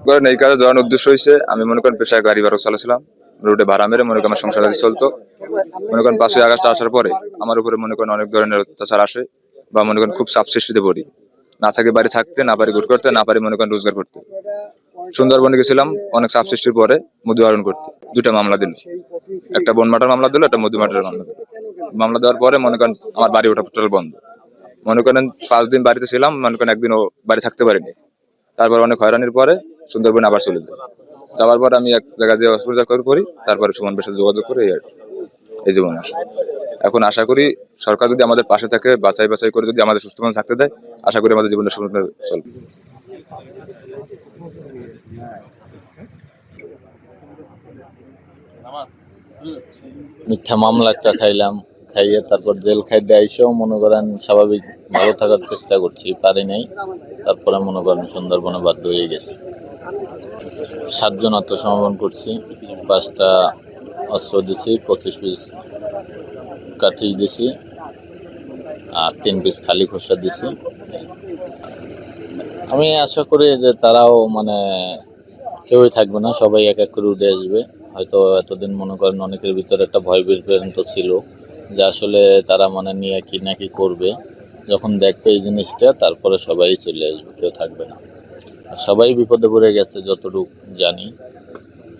করেন এই কাজে জড়ানোর উদ্দেশ্য হয়েছে, আমি মনে করেন পেশায় গাড়ি ভাড়া চালাচ্ছিলাম, রোডে ভাড়া মেরে মনে করেন আমার সংসার চলতো। মনে করেন 5ই আগস্ট আসার পরে আমার উপরে মনে করেন অনেক ধরনের অত্যাচার আসে, বা মনে করেন খুব চাপ সৃষ্টিতে পড়ি। না থাকি বাড়ি থাকতে, না পারি ঘুর করতে, না পারি মনে করেন রোজগার করতে। সুন্দরবনে গেছিলাম অনেক চাপ সৃষ্টির পরে মধু আহরণ করতে, 2টা মামলা দিল, একটা বন মাটার মামলা দিল, একটা মধু মাটার মামলা দিল। মামলা দেওয়ার পরে মনে করেন আমার বাড়ি ওঠা টোটাল বন্ধ। মনে করেন 5 দিন বাড়িতে ছিলাম, মনে করেন একদিনও বাড়ি থাকতে পারিনি। তারপর অনেক হয়রানির পরে সুন্দরবনে আবার চলে যাই। যাওয়ার পর আমি এক জায়গায় যে অসুবিধা করি, তারপরে সুমন ভাইয়ের সাথে যোগাযোগ করে এই জীবনে আসে। এখন আশা করি সরকার যদি আমাদের পাশে থাকে, বাছাই করে যদি আমাদের সুস্থভাবে থাকতে দেয়, আশা করি আমাদের জীবনটা সুন্দর চলবে। মিথ্যা মামলা একটা খাইলাম, খাইয়ে তারপর জেল খাইতে আইসেও মনে করেন স্বাভাবিক ভালো থাকার চেষ্টা করছি, পারি নাই। তারপরে মনে করেন সুন্দরবনে বাধ্য হয়ে গেছি। 7 জন আত্মসমর্পণ করছি, 5টা অস্ত্র দিছি, 25 পিস কাঠি দিছি, আর 3 পিস খালি খোসা দিছি। আমি আশা করি যে তারাও মানে কেউই থাকবে না, সবাই এক এক করে উঠে আসবে। হয়তো এতদিন মনে করেন অনেকের ভিতরে একটা ভয় বিভ্রান্ত ছিল যে আসলে তারা মানে নিয়ে কি নাকি করবে। যখন দেখবে এই জিনিসটা, তারপরে সবাই চলে আসবে, কেউ থাকবে না। আর সবাই বিপদে পড়ে গেছে যতটুকু জানি।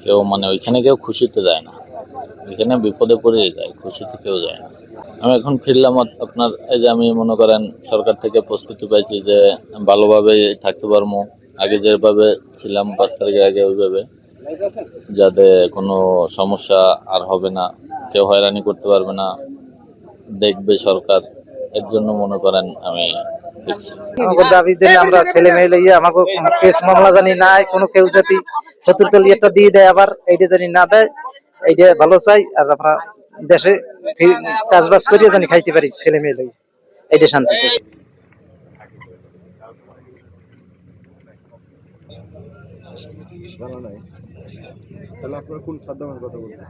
কেউ মানে ওইখানে কেউ খুশিতে যায় না, ওইখানে বিপদে পড়েই যায়, খুশিতে কেউ যায় না। আমি এখন ফিরলাম আপনার, এই যে আমি মনে করেন সরকার থেকে প্রস্তুতি পাইছি যে ভালোভাবে থাকতে পারবো, আগে যেভাবে ছিলাম 5 তারিখের আগে ওইভাবে, যাতে কোনো সমস্যা আর হবে না, কেউ হয়রানি করতে পারবে না, দেখবে সরকার। এর জন্য মনে করেন আমি ফিরছি। আমাদের দাবি যে আমরা ছেলে মেয়ে লইয়া আমাকে কেস মামলা জানি না, কোনো কেউ যদি 70 একটা দিয়ে দেয় আবার এইটা জানি না দেয়, এইটা ভালো চাই। আর আমরা দেশে চাষবাস করিয়া জানি খাইতে পারি ছেলে মেয়ে লইয়া, এইটা শান্তি চাই। তাহলে আপনারা কোন সাদ্দামের কথা বলছেন?